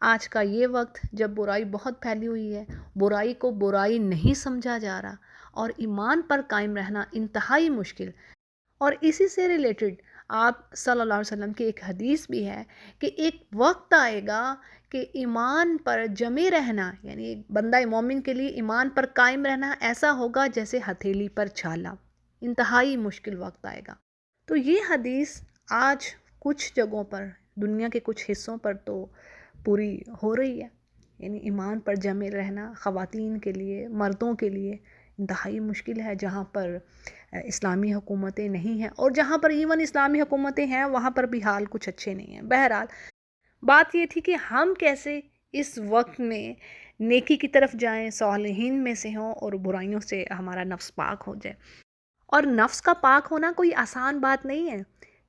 آج کا یہ وقت جب برائی بہت پھیلی ہوئی ہے، برائی کو برائی نہیں سمجھا جا رہا اور ایمان پر قائم رہنا انتہائی مشکل۔ اور اسی سے ریلیٹڈ آپ صلی اللہ علیہ وسلم کی ایک حدیث بھی ہے کہ ایک وقت آئے گا کہ ایمان پر جمے رہنا، یعنی بندہ مومن کے لیے ایمان پر قائم رہنا ایسا ہوگا جیسے ہتھیلی پر چھالا، انتہائی مشکل وقت آئے گا۔ تو یہ حدیث آج کچھ جگہوں پر، دنیا کے کچھ حصوں پر تو پوری ہو رہی ہے، یعنی ایمان پر جمے رہنا خواتین کے لیے، مردوں کے لیے انتہائی مشکل ہے، جہاں پر اسلامی حکومتیں نہیں ہیں، اور جہاں پر ایون اسلامی حکومتیں ہیں وہاں پر بھی حال کچھ اچھے نہیں ہیں۔ بہرحال بات یہ تھی کہ ہم کیسے اس وقت میں نیکی کی طرف جائیں، صالحین میں سے ہوں اور برائیوں سے ہمارا نفس پاک ہو جائے۔ اور نفس کا پاک ہونا کوئی آسان بات نہیں ہے،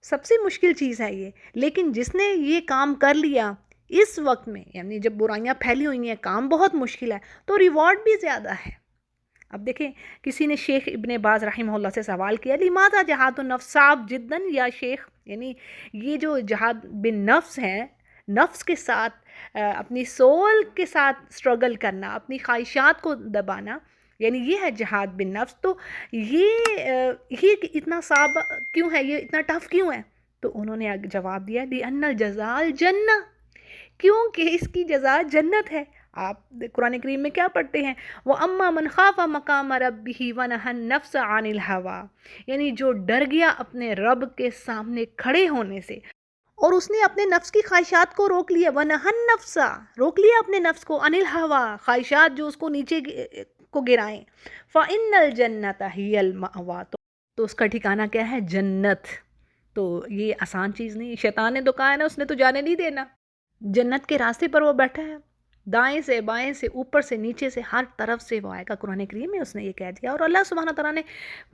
سب سے مشکل چیز ہے یہ، لیکن جس نے یہ کام کر لیا اس وقت میں، یعنی جب برائیاں پھیلی ہوئی ہیں، کام بہت مشکل ہے تو ریوارڈ بھی زیادہ ہے۔ اب دیکھیں، کسی نے شیخ ابن باز رحمہ اللہ سے سوال کیا، لماذا جہاد النفس صعب جداً یا شیخ، یعنی یہ جو جہاد بن نفس ہے، نفس کے ساتھ اپنی سول کے ساتھ سٹرگل کرنا، اپنی خواہشات کو دبانا، یعنی یہ ہے جہاد بن نفس، تو یہ اتنا صعب کیوں ہے، یہ اتنا ٹف کیوں ہے؟ تو انہوں نے جواب دیا، لِأَنَّ الْجَزَاءَ الْجَنَّةُ، کیونکہ اس کی جزا جنت ہے۔ آپ قرآن کریم میں کیا پڑھتے ہیں؟ وَأَمَّا مَنْ خَافَ مَقَامَ رَبِّهِ وَنَهَى النَّفْسَ عَنِ الْهَوَىٰ، یعنی جو ڈر گیا اپنے رب کے سامنے کھڑے ہونے سے اور اس نے اپنے نفس کی خواہشات کو روک لیا، وَنَهَى النَّفْسَ، روک لیا اپنے نفس کو، عَنِ الْهَوَىٰ، خواہشات جو اس کو نیچے کو گرائیں، فَإِنَّ الْجَنَّةَ هِيَ الْمَأْوَىٰ، تو اس کا ٹھکانہ کیا ہے؟ جنت۔ تو یہ آسان چیز نہیں، شیطان نے تو کہا ہے نا، اس نے تو جانے نہیں دینا، جنت کے راستے پر وہ بیٹھا ہے، دائیں سے بائیں سے اوپر سے نیچے سے ہر طرف سے وہ آئے گا۔ قرآن کریم میں اس نے یہ کہہ دیا، اور اللہ سبحانہ تعالیٰ نے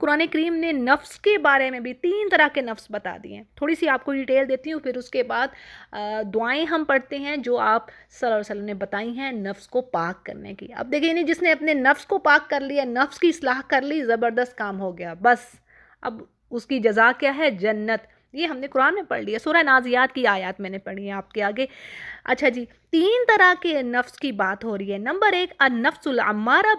قرآن کریم نے نفس کے بارے میں بھی 3 طرح کے نفس بتا دیے ہیں۔ تھوڑی سی آپ کو ڈیٹیل دیتی ہوں، پھر اس کے بعد دعائیں ہم پڑھتے ہیں جو آپ صلی اللہ علیہ وسلم نے بتائی ہیں نفس کو پاک کرنے کی۔ اب دیکھیں، نہیں، جس نے اپنے نفس کو پاک کر لیا، نفس کی اصلاح کر لی، زبردست کام ہو گیا، بس اب اس کی جزا کیا ہے؟ جنت۔ یہ ہم نے قرآن میں پڑھ لیا، سورہ نازیات کی آیات میں نے پڑھی ہیں آپ کے آگے۔ اچھا جی، 3 طرح کے نفس کی بات ہو رہی ہے۔ نمبر 1، النفس الامارہ،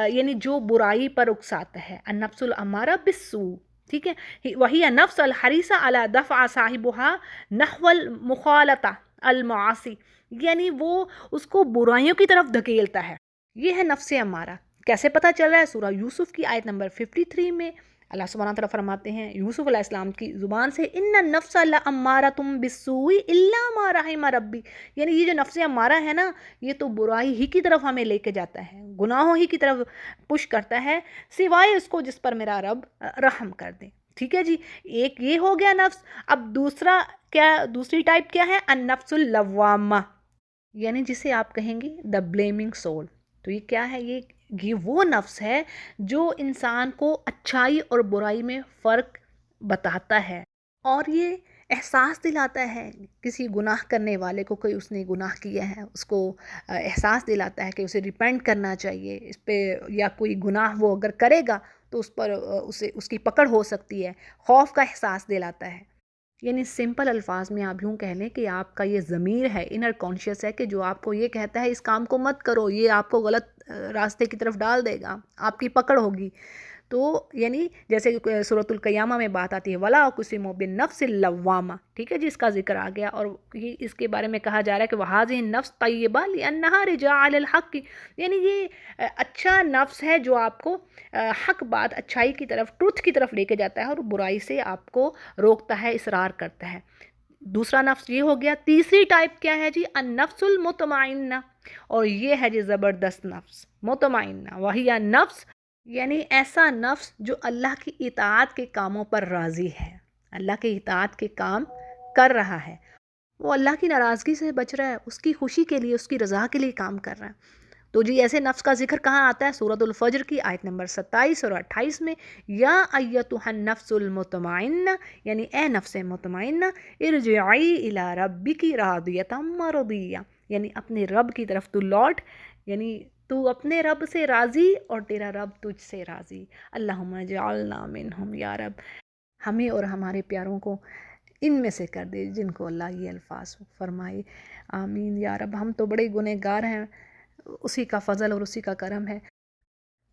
یعنی جو برائی پر اکساتا ہے، النفس الامارہ بالسوء، ٹھیک ہے، وہی نفس الحریصہ علی دفع صاحبها نحو المخالطہ المعاصی، یعنی وہ اس کو برائیوں کی طرف دھکیلتا ہے، یہ ہے نفس امارہ۔ کیسے پتہ چل رہا ہے؟ سورہ یوسف کی آیت نمبر 53 میں اللہ سبحانہ تعالیٰ فرماتے ہیں یوسف علیہ السلام کی زبان سے، ان النفس لامارۃ بالسوء الا ما رحم ربی، یعنی یہ جو نفس امارہ ہے نا، یہ تو برائی ہی کی طرف ہمیں لے کے جاتا ہے، گناہوں ہی کی طرف پش کرتا ہے، سوائے اس کو جس پر میرا رب رحم کر دے۔ ٹھیک ہے جی، ایک یہ ہو گیا نفس۔ اب دوسری ٹائپ کیا ہے؟ النفس اللوامہ، یعنی جسے آپ کہیں گے دا بلیمنگ سول۔ تو یہ کیا ہے؟ یہ وہ نفس ہے جو انسان کو اچھائی اور برائی میں فرق بتاتا ہے، اور یہ احساس دلاتا ہے کسی گناہ کرنے والے کو، کوئی اس نے گناہ کیا ہے، اس کو احساس دلاتا ہے کہ اسے ریپینٹ کرنا چاہیے اس پہ، یا کوئی گناہ وہ اگر کرے گا تو اس پر اس کی پکڑ ہو سکتی ہے، خوف کا احساس دلاتا ہے۔ یعنی سمپل الفاظ میں آپ یوں کہہ لیں کہ آپ کا یہ ضمیر ہے، انر کانشیس ہے، کہ جو آپ کو یہ کہتا ہے اس کام کو مت کرو، یہ آپ کو غلط راستے کی طرف ڈال دے گا، آپ کی پکڑ ہوگی۔ تو یعنی جیسے سورۃ القیامہ میں بات آتی ہے وَلَا أُقْسِمُ بِالنَّفْسِ اللَّوَّامَةِ، ٹھیک ہے جی، اس کا ذکر آ گیا، اور اس کے بارے میں کہا جا رہا ہے کہ وَهَٰذِهِ النَّفْسُ طَيِّبَةٌ لِأَنَّهَا رِجَاءٌ عَلَى الْحَقِّ، یعنی یہ اچھا نفس ہے جو آپ کو حق بات، اچھائی کی طرف، ٹروتھ کی طرف لے کے جاتا ہے، اور برائی سے آپ کو روکتا ہے، اصرار کرتا ہے۔ دوسرا نفس یہ ہو گیا۔ تیسری ٹائپ کیا ہے جی؟ النفس المطمئنہ، اور یہ ہے جی زبردست نفس مطمئنہ، وہی نفس، یعنی ایسا نفس جو اللہ کی اطاعت کے کاموں پر راضی ہے، اللہ کے اطاعت کے کام کر رہا ہے، وہ اللہ کی ناراضگی سے بچ رہا ہے، اس کی خوشی کے لیے، اس کی رضا کے لیے کام کر رہا ہے۔ تو جی ایسے نفس کا ذکر کہاں آتا ہے؟ سورۃ الفجر کی آیت نمبر 27 اور 28 میں، یا ایتھا النفس المطمئنہ، یعنی اے نفس مطمئنہ، ارجعی الی ربک راضیۃ مرضیہ، یعنی اپنے رب کی طرف تو لوٹ، یعنی تو اپنے رب سے راضی اور تیرا رب تجھ سے راضی۔ اللہم اجعلنا منہم، یا رب ہمیں اور ہمارے پیاروں کو ان میں سے کر دے جن کو اللہ یہ الفاظ فرمائے. آمین یا رب. ہم تو بڑے گنہگار ہیں، اسی کا فضل اور اسی کا کرم ہے.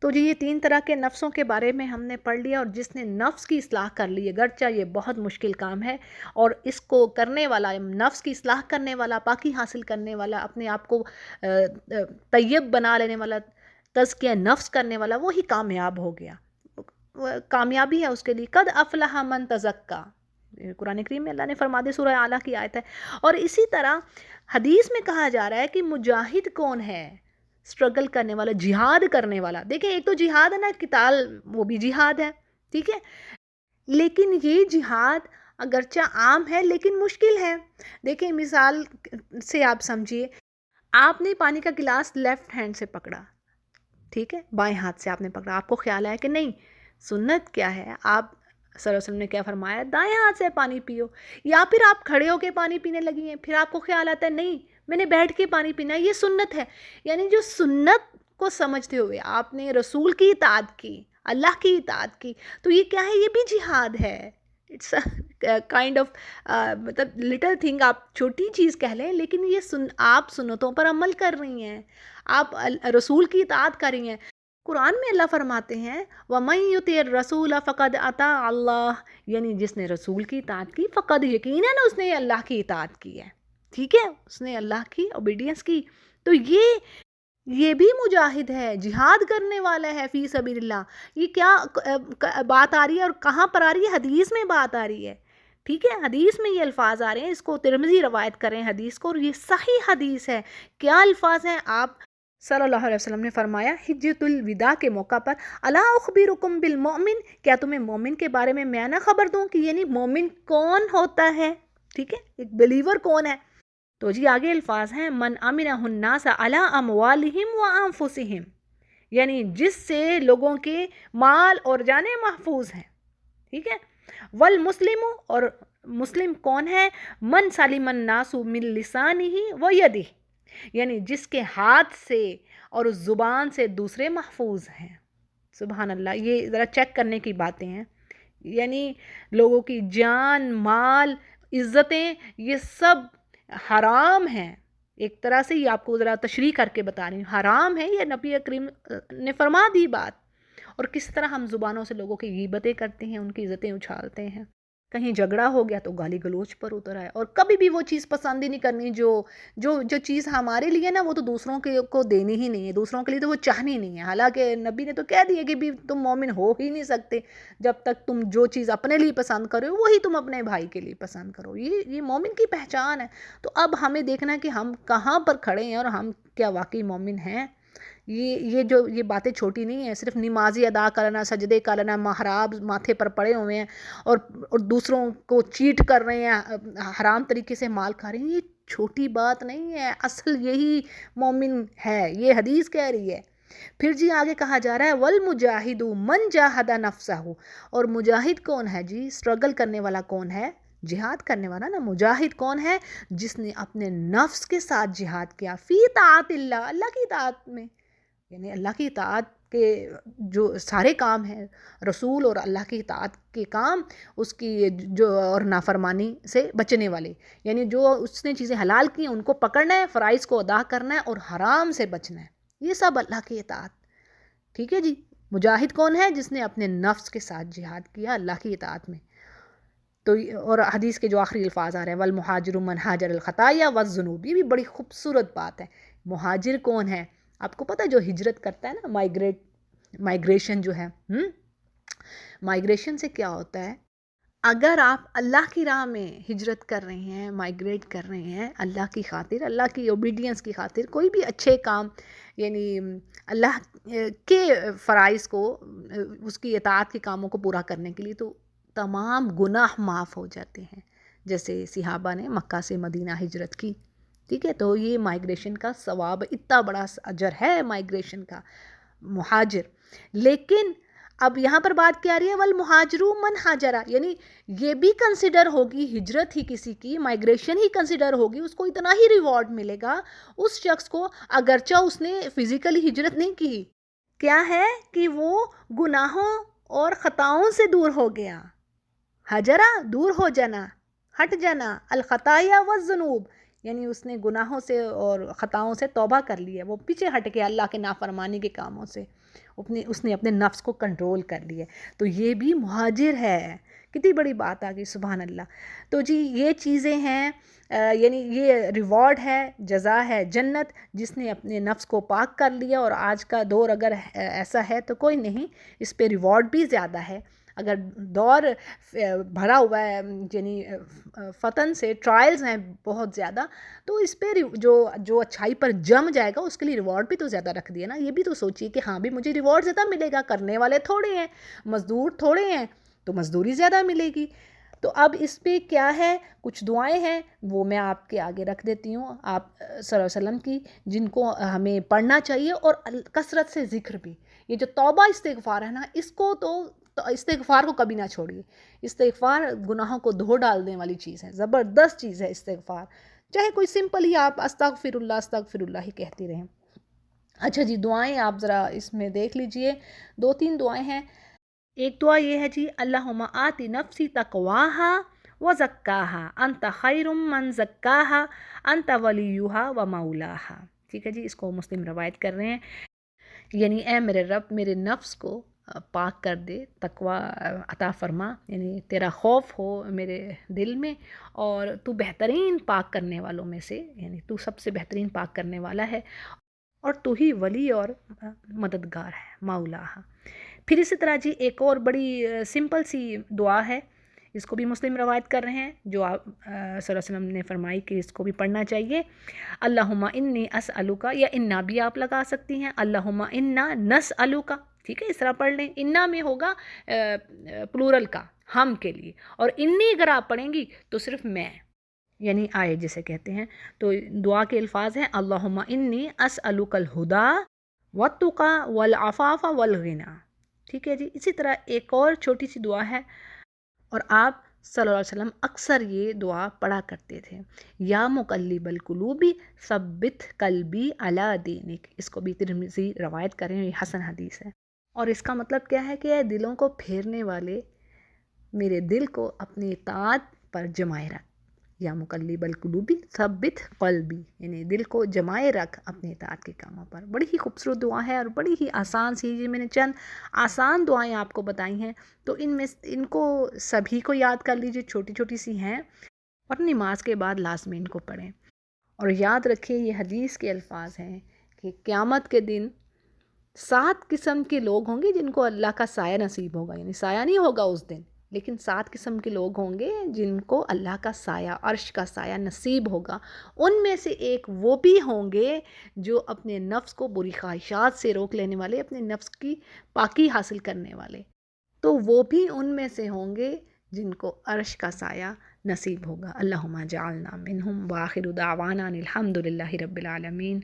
تو جی یہ 3 طرح کے نفسوں کے بارے میں ہم نے پڑھ لیا، اور جس نے نفس کی اصلاح کر لی ہے، گرچہ یہ بہت مشکل کام ہے، اور اس کو کرنے والا، نفس کی اصلاح کرنے والا، پاکی حاصل کرنے والا، اپنے آپ کو طیب بنا لینے والا، تزکیہ نفس کرنے والا، وہی کامیاب ہو گیا. کامیابی ہے اس کے لیے. قد افلح من تزکا، قرآن کریم میں اللہ نے فرما دیا، سورہ اعلیٰ کی آیت ہے. اور اسی طرح حدیث میں کہا جا رہا ہے کہ مجاہد کون ہے؟ اسٹرگل کرنے والا، جہاد کرنے والا. دیکھیں ایک تو جہاد ہے نا، قتال، وہ بھی جہاد ہے، ٹھیک ہے، لیکن یہ جہاد اگرچہ عام ہے لیکن مشکل ہے. دیکھیں مثال سے آپ سمجھیے، آپ نے پانی کا گلاس لیفٹ ہینڈ سے پکڑا، ٹھیک ہے، بائیں ہاتھ سے آپ نے پکڑا. آپ کو خیال آیا کہ نہیں، سنت کیا ہے، آپ صلی اللہ علیہ وسلم نے کیا فرمایا، دائیں ہاتھ سے پانی پیو. یا پھر آپ کھڑے ہو کے پانی پینے لگی ہیں، پھر آپ کو خیال آتا ہے نہیں میں نے بیٹھ کے پانی پینا ہے، یہ سنت ہے. یعنی جو سنت کو سمجھتے ہوئے آپ نے رسول کی اطاعت کی، اللہ کی اطاعت کی، تو یہ کیا ہے، یہ بھی جہاد ہے. اٹس کائنڈ آف مطلب لٹل تھنگ، آپ چھوٹی چیز کہہ لیں، لیکن یہ آپ سنتوں پر عمل کر رہی ہیں، آپ رسول کی اطاعت کر رہی ہیں. قرآن میں اللہ فرماتے ہیں وَمَن يُطِعِ الرَّسُولَ فَقَدْ أَطَاعَ اللَّهَ، یعنی جس نے رسول کی اطاعت کی، فقد یقیناً اس نے اللہ کی اطاعت کی ہے. ٹھیک ہے، اس نے اللہ کی اوبیڈینس کی. تو یہ بھی مجاہد ہے، جہاد کرنے والا ہے فی سبیل اللہ. یہ کیا بات آ رہی ہے اور کہاں پر آ رہی ہے؟ حدیث میں بات آ رہی ہے. ٹھیک ہے، حدیث میں یہ الفاظ آ رہے ہیں. اس کو ترمذی روایت کریں حدیث کو، اور یہ صحیح حدیث ہے. کیا الفاظ ہیں؟ آپ صلی اللہ علیہ وسلم نے فرمایا حجۃ الوداع کے موقع پر، الا اخبرکم بالمؤمن، کیا تمہیں مومن کے بارے میں نہ خبر دوں، کہ یعنی مومن کون ہوتا ہے. ٹھیک ہے، ایک بلیور کون ہے. تو جی آگے الفاظ ہیں من امنہ الناس علی اموالہم وانفسہم، یعنی جس سے لوگوں کے مال اور جانیں محفوظ ہیں. ٹھیک ہے، والمسلم، اور مسلم کون ہے؟ من سلم الناس من لسانہ ویدہ، یعنی جس کے ہاتھ سے اور اس زبان سے دوسرے محفوظ ہیں. سبحان اللہ، یہ ذرا چیک کرنے کی باتیں ہیں. یعنی لوگوں کی جان، مال، عزتیں، یہ سب حرام ہیں. ایک طرح سے یہ آپ کو ذرا تشریح کر کے بتا رہی ہوں، حرام ہے. یہ نبی کریم نے فرما دی بات. اور کس طرح ہم زبانوں سے لوگوں کی غیبتیں کرتے ہیں، ان کی عزتیں اچھالتے ہیں. کہیں جھگڑا ہو گیا تو گالی گلوچ پر اتر آئے، اور کبھی بھی وہ چیز پسند ہی نہیں کرنی جو چیز ہمارے لیے نا، وہ تو دوسروں کو دینی ہی نہیں ہے، دوسروں کے لیے تو وہ چاہنی نہیں ہے. حالانکہ نبی نے تو کہہ دیا کہ بھی تم مومن ہو ہی نہیں سکتے جب تک تم جو چیز اپنے لیے پسند کرو وہی تم اپنے بھائی کے لیے پسند کرو. یہ مومن کی پہچان ہے. تو اب ہمیں دیکھنا ہے کہ ہم کہاں پر کھڑے ہیں اور ہم کیا واقعی مومن ہیں. یہ باتیں چھوٹی نہیں ہیں. صرف نمازی ادا کرنا، سجدے کرنا، محراب ماتھے پر پڑے ہوئے ہیں اور دوسروں کو چیٹ کر رہے ہیں، حرام طریقے سے مال کھا رہے ہیں، یہ چھوٹی بات نہیں ہے. اصل یہی مومن ہے، یہ حدیث کہہ رہی ہے. پھر جی آگے کہا جا رہا ہے والمجاہد من جاہد نفسہ، اور مجاہد کون ہے جی؟ اسٹرگل کرنے والا کون ہے؟ جہاد کرنے والا نا. مجاہد کون ہے؟ جس نے اپنے نفس کے ساتھ جہاد کیا، فی طاعت اللہ، اللہ کی اطاعت میں. یعنی اللہ کی اطاعت کے جو سارے کام ہیں، رسول اور اللہ کی اطاعت کے کام، اس کی جو اور نافرمانی سے بچنے والے، یعنی جو اس نے چیزیں حلال کی ہیں ان کو پکڑنا ہے، فرائض کو ادا کرنا ہے، اور حرام سے بچنا ہے. یہ سب اللہ کی اطاعت. ٹھیک ہے جی. مجاہد کون ہے؟ جس نے اپنے نفس کے ساتھ جہاد کیا اللہ کی اطاعت میں. تو اور حدیث کے جو آخری الفاظ آ رہے ہیں والمہاجر من ہاجر الخطایا والذنوب، یہ بھی بڑی خوبصورت بات ہے. مہاجر کون ہے؟ آپ کو پتہ ہے جو ہجرت کرتا ہے نا، مائگریشن جو ہے، مائگریشن سے کیا ہوتا ہے؟ اگر آپ اللہ کی راہ میں ہجرت کر رہے ہیں، مائگریٹ کر رہے ہیں اللہ کی خاطر، اللہ کی اوبیڈینس کی خاطر، کوئی بھی اچھے کام، یعنی اللہ کے فرائض کو، اس کی اطاعت کے کاموں کو پورا کرنے کے لیے، تو تمام گناہ معاف ہو جاتے ہیں. جیسے صحابہ نے مکہ سے مدینہ ہجرت کی. ٹھیک ہے، تو یہ مائگریشن کا ثواب، اتنا بڑا اجر ہے مائگریشن کا. مہاجر. لیکن اب یہاں پر بات کیا رہی ہے والمہاجر من ہاجرہ، یعنی یہ بھی کنسیڈر ہوگی، ہجرت ہی کسی کی، مائگریشن ہی کنسیڈر ہوگی، اس کو اتنا ہی ریوارڈ ملے گا اس شخص کو، اگرچہ اس نے فزیکلی ہجرت نہیں کی. کیا ہے کہ وہ گناہوں اور خطاؤں سے دور ہو گیا. ہجرہ دور ہو جانا، ہٹ جانا، الخطایا والذنوب، یعنی اس نے گناہوں سے اور خطاؤں سے توبہ کر لی ہے، وہ پیچھے ہٹ کے اللہ کے نافرمانی کے کاموں سے اس نے اپنے نفس کو کنٹرول کر لی ہے، تو یہ بھی مہاجر ہے۔ کتنی بڑی بات آ گئی، سبحان اللہ۔ تو جی یہ چیزیں ہیں، یعنی یہ ریوارڈ ہے، جزا ہے جنت، جس نے اپنے نفس کو پاک کر لیا۔ اور آج کا دور اگر ایسا ہے تو کوئی نہیں، اس پہ ریوارڈ بھی زیادہ ہے۔ اگر دور بھرا ہوا ہے یعنی فتن سے، ٹرائلز ہیں بہت زیادہ، تو اس پہ جو اچھائی پر جم جائے گا اس کے لیے ریوارڈ بھی تو زیادہ رکھ دیا نا۔ یہ بھی تو سوچیے کہ ہاں بھی مجھے ریوارڈ زیادہ ملے گا، کرنے والے تھوڑے ہیں، مزدور تھوڑے ہیں، تو مزدوری زیادہ ملے گی۔ تو اب اس پہ کیا ہے، کچھ دعائیں ہیں وہ میں آپ کے آگے رکھ دیتی ہوں، آپ صلی اللہ علیہ وسلم کی، جن کو ہمیں پڑھنا چاہیے، اور کثرت سے ذکر بھی۔ یہ جو توبہ استغفار ہے نا، اس کو تو استغفار کو کبھی نہ چھوڑیے۔ استغفار گناہوں کو دھو ڈالنے والی چیز ہے، زبردست چیز ہے استغفار، چاہے کوئی سمپل ہی آپ استغفر اللہ ہی کہتے رہیں۔ اچھا جی، دعائیں آپ ذرا اس میں دیکھ لیجئے، 2-3 دعائیں ہیں۔ ایک دعا یہ ہے جی، اللہم آتی نفسی تقواہا وزکاہا انت خیر من زکاہا انت ولیہا ومولاہا۔ ٹھیک ہے جی، اس کو مسلم روایت کر رہے ہیں، یعنی اے میرے رب، میرے نفس کو پاک کر دے، تقوی عطا فرما، یعنی تیرا خوف ہو میرے دل میں، اور تو بہترین پاک کرنے والوں میں سے، یعنی تو سب سے بہترین پاک کرنے والا ہے، اور تو ہی ولی اور مددگار ہے، مولا۔ پھر اسی طرح جی ایک اور بڑی سمپل سی دعا ہے، اس کو بھی مسلم روایت کر رہے ہیں، جو آپ صلی اللہ علیہ وسلم نے فرمائی کہ اس کو بھی پڑھنا چاہیے۔ اللہم انی اسألوکا، یا انا بھی آپ لگا سکتی ہیں، اللہم انا نسألوکا، ٹھیک ہے، اس طرح پڑھ لیں۔ انا میں ہوگا پلورل کا، ہم کے لیے، اور انی اگر آپ پڑھیں گی تو صرف میں، یعنی آئے جسے کہتے ہیں۔ تو دعا کے الفاظ ہیں، اللہم انی اسألوک الہدا والتقی والعفاف والغنی۔ ٹھیک ہے جی، اسی طرح ایک اور چھوٹی سی دعا ہے، اور آپ صلی اللہ علیہ وسلم اکثر یہ دعا پڑھا کرتے تھے، یا مقلب القلوب ثبت قلبی علی دینک۔ اس کو بھی ترمذی روایت کریں، یہ حسن حدیث ہے، اور اس کا مطلب کیا ہے کہ اے دلوں کو پھیرنے والے، میرے دل کو اپنی اطاعت پر جمائے رکھ، یا مقلب القلوب ثبت قلبی، یعنی دل کو جمائے رکھ اپنے اطاعت کے کاموں پر۔ بڑی ہی خوبصورت دعا ہے، اور بڑی ہی آسان سی، جی میں نے چند آسان دعائیں آپ کو بتائی ہیں، تو ان کو سبھی کو یاد کر لیجئے، چھوٹی چھوٹی سی ہیں، اور نماز کے بعد لازمی ان کو پڑھیں۔ اور یاد رکھیں، یہ حدیث کے الفاظ ہیں کہ قیامت کے دن 7 قسم کے لوگ ہوں گے جن کو اللہ کا سایہ نصیب ہوگا، یعنی سایہ نہیں ہوگا اس دن، لیکن 7 قسم کے لوگ ہوں گے جن کو اللہ کا سایہ، عرش کا سایہ نصیب ہوگا۔ ان میں سے ایک وہ بھی ہوں گے جو اپنے نفس کو بری خواہشات سے روک لینے والے، اپنے نفس کی پاکی حاصل کرنے والے، تو وہ بھی ان میں سے ہوں گے جن کو عرش کا سایہ نصیب ہوگا۔ اللہم جعلنا منہم، وآخر دعوانا الحمد للہ رب العالمین۔